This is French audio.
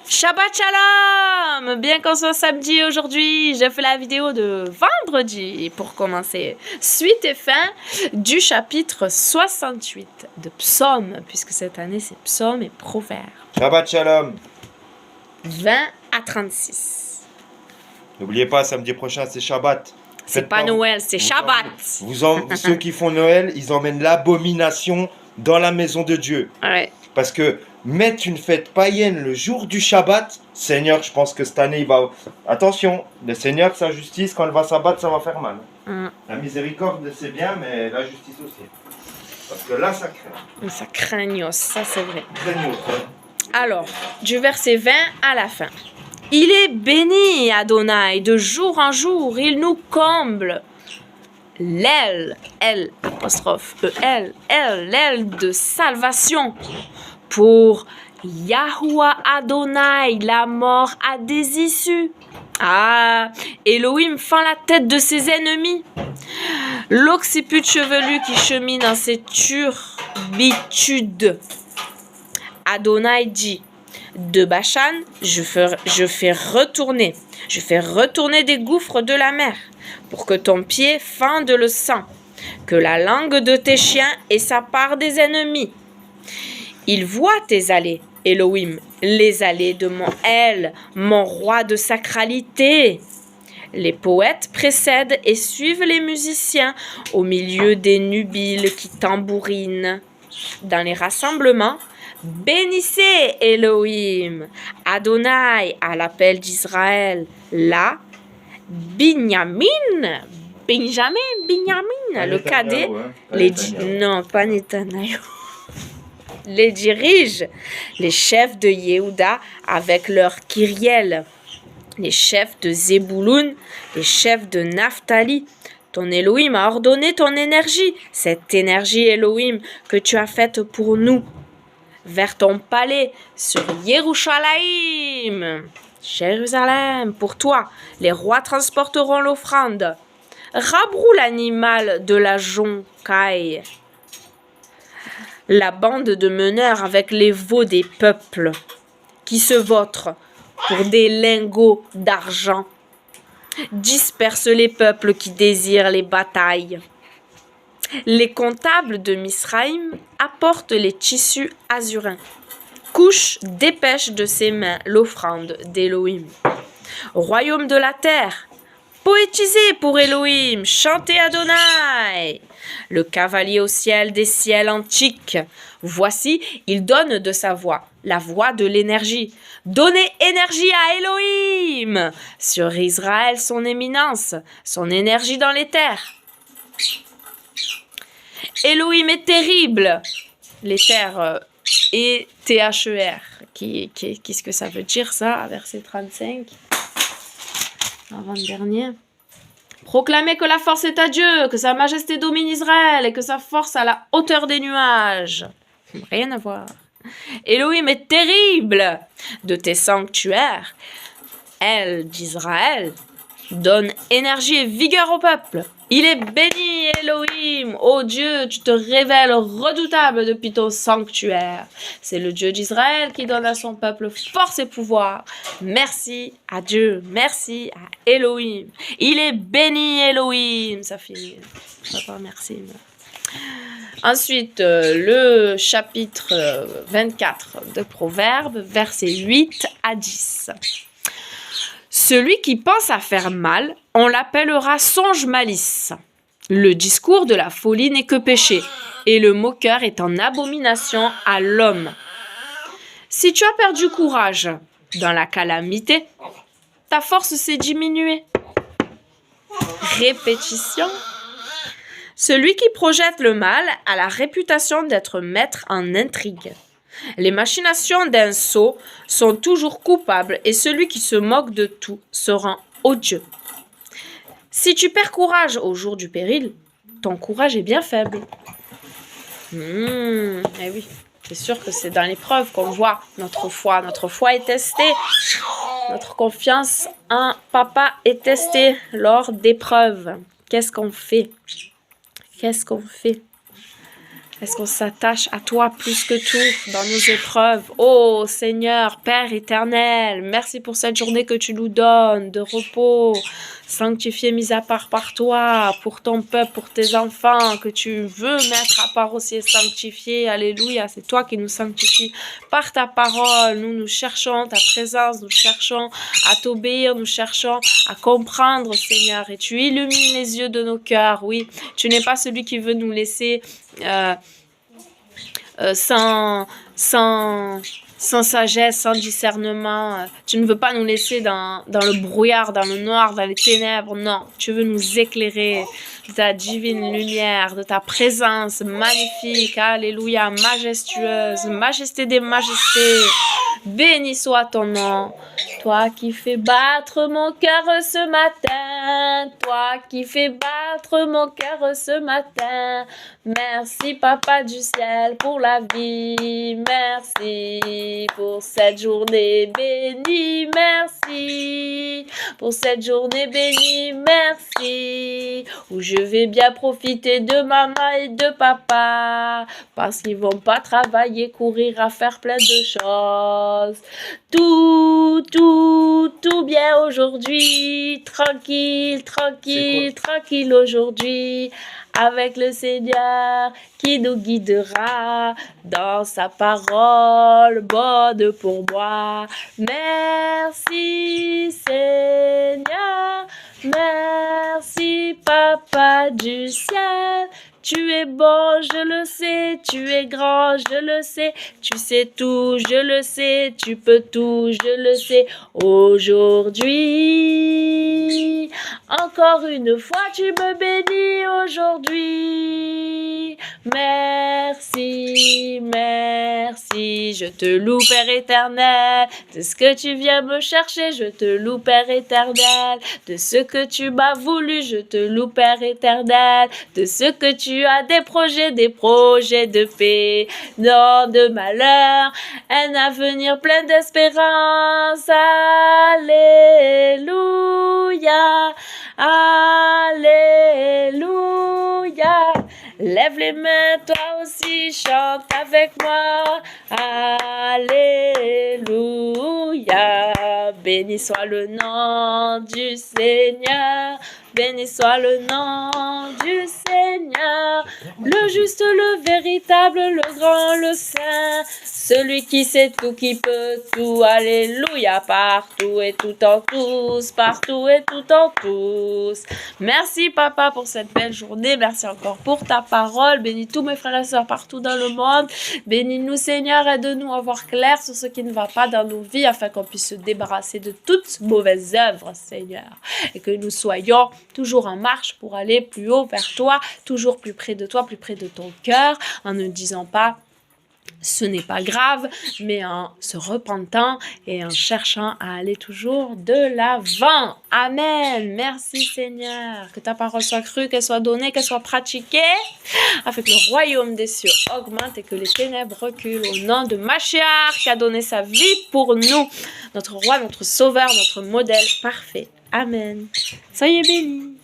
Shabbat Shalom! Bien qu'on soit samedi aujourd'hui, je fais la vidéo de vendredi pour commencer. Suite et fin du chapitre 68 de Psaume, puisque cette année c'est Psaume et Proverbes. Shabbat Shalom. 20 à 36. N'oubliez pas, samedi prochain c'est Shabbat. C'est pas Noël, c'est Shabbat. Ceux qui font Noël, ils emmènent l'abomination dans la maison de Dieu. Ouais. Parce que mettre une fête païenne le jour du Shabbat, Seigneur, je pense que cette année, il va... Attention, le Seigneur, sa justice, quand il va s'abattre, ça va faire mal. La miséricorde, c'est bien, mais la justice aussi. Parce que là, ça craint. Ça craignos, ça c'est vrai. Craignos, hein. Alors, du verset 20 à la fin. Il est béni, Adonai, de jour en jour, il nous comble. L'aile, L, apostrophe, E-L, l'aile de salvation. Pour Yahuwah Adonai, la mort a des issues. Ah, Elohim fend la tête de ses ennemis. L'occiput chevelu qui chemine dans ses turbitudes. Adonai dit, de Bashan, je fais retourner des gouffres de la mer, pour que ton pied fende le sang, que la langue de tes chiens ait sa part des ennemis. Il voit tes allées, Elohim, les allées de mon El, mon roi de sacralité. Les poètes précèdent et suivent les musiciens au milieu des nubiles qui tambourinent. Dans les rassemblements, bénissez Elohim, Adonai à l'appel d'Israël. Là, Benjamin, le cadet, non, pas Netanyahu. Les dirige, les chefs de Yehuda avec leur Kyriel, les chefs de Zébouloun, les chefs de Naphtali. Ton Elohim a ordonné ton énergie, cette énergie Elohim que tu as faite pour nous, vers ton palais sur Yerushalayim. Jérusalem, pour toi, les rois transporteront l'offrande. Rabrou l'animal de la joncaille. La bande de meneurs avec les veaux des peuples qui se vautrent pour des lingots d'argent. Disperse les peuples qui désirent les batailles. Les comptables de Misraïm apportent les tissus azurins. Couche, dépêche de ses mains l'offrande d'Elohim. Royaume de la terre, poétisez pour Elohim, chantez Adonai. Le cavalier au ciel des ciels antiques. Voici, il donne de sa voix, la voix de l'énergie. Donnez énergie à Elohim. Sur Israël, son éminence, son énergie dans les terres. Elohim est terrible. Les terres et T-H-E-R. Qu'est-ce que ça veut dire ça, verset 35? Avant-dernier. Proclamez que la force est à Dieu, que sa majesté domine Israël et que sa force à la hauteur des nuages. Rien à voir. Elohim est terrible de tes sanctuaires. Elle d'Israël donne énergie et vigueur au peuple. Il est béni, Elohim. Ô Dieu, tu te révèles redoutable depuis ton sanctuaire. C'est le Dieu d'Israël qui donne à son peuple force et pouvoir. Merci à Dieu. Merci à Elohim. Il est béni, Elohim. Ça fait... merci. Ensuite, le chapitre 24 de Proverbes, versets 8 à 10. Celui qui pense à faire mal, on l'appellera songe malice. Le discours de la folie n'est que péché, et le moqueur est en abomination à l'homme. Si tu as perdu courage dans la calamité, ta force s'est diminuée. Répétition. Celui qui projette le mal a la réputation d'être maître en intrigue. Les machinations d'un sot sont toujours coupables et celui qui se moque de tout se rend odieux. Si tu perds courage au jour du péril, ton courage est bien faible. Eh oui, c'est sûr que c'est dans l'épreuve qu'on voit notre foi. Notre foi est testée. Notre confiance en papa est testée lors d'épreuves. Qu'est-ce qu'on fait? Qu'est-ce qu'on fait? Est-ce qu'on s'attache à toi plus que tout dans nos épreuves? Oh Seigneur, Père éternel, merci pour cette journée que tu nous donnes de repos, sanctifiée, mise à part par toi, pour ton peuple, pour tes enfants, que tu veux mettre à part aussi et sanctifier. Alléluia, c'est toi qui nous sanctifies par ta parole. Nous cherchons ta présence, nous cherchons à t'obéir, nous cherchons à comprendre, Seigneur, et tu illumines les yeux de nos cœurs. Oui, tu n'es pas celui qui veut nous laisser sans sagesse, sans discernement. Tu ne veux pas nous laisser dans le brouillard, dans le noir, dans les ténèbres. Non, tu veux nous éclairer de ta divine lumière, de ta présence magnifique. Alléluia, majestueuse, majesté des majestés. Béni soit ton nom. Toi qui fais battre mon cœur ce matin, toi qui fais battre mon cœur ce matin. Merci Papa du ciel pour la vie, merci pour cette journée bénie, merci pour cette journée bénie, merci. Où je vais bien profiter de maman et de papa, parce qu'ils vont pas travailler, courir à faire plein de choses. Tout bien aujourd'hui, tranquille, tranquille, tranquille aujourd'hui, avec le Seigneur qui nous guidera dans sa parole bonne pour moi. Merci Seigneur, merci Papa du ciel. Tu es bon, je le sais, tu es grand, je le sais, tu sais tout, je le sais, tu peux tout, je le sais. Aujourd'hui, encore une fois, tu me bénis aujourd'hui. Merci, merci, je te loue Père éternel, de ce que tu viens me chercher, je te loue Père éternel, de ce que tu m'as voulu, je te loue Père éternel, de ce que tu as des projets de paix, non de malheur, un avenir plein d'espérance. Alléluia, alléluia. Lève les mains, toi aussi, chante avec moi. Alléluia. Béni soit le nom du Seigneur. Béni soit le nom du Seigneur. Le juste, le véritable, le grand, le saint. Celui qui sait tout, qui peut tout. Alléluia. Partout et tout en tous. Partout et tout en tous. Merci Papa pour cette belle journée. Merci encore pour ta parole. Bénis tous mes frères et sœurs partout dans le monde. Bénis-nous Seigneur. Aide-nous à voir clair sur ce qui ne va pas dans nos vies afin qu'on puisse se débarrasser de toutes mauvaises œuvres Seigneur. Et que nous soyons toujours en marche pour aller plus haut vers toi, toujours plus près de toi, plus près de ton cœur, en ne disant pas ce n'est pas grave, mais en se repentant et en cherchant à aller toujours de l'avant. Amen. Merci Seigneur. Que ta parole soit crue, qu'elle soit donnée, qu'elle soit pratiquée, afin que le royaume des cieux augmente et que les ténèbres reculent au nom de Mashiach qui a donné sa vie pour nous, notre roi, notre sauveur, notre modèle parfait. Amen. Soyez bénis.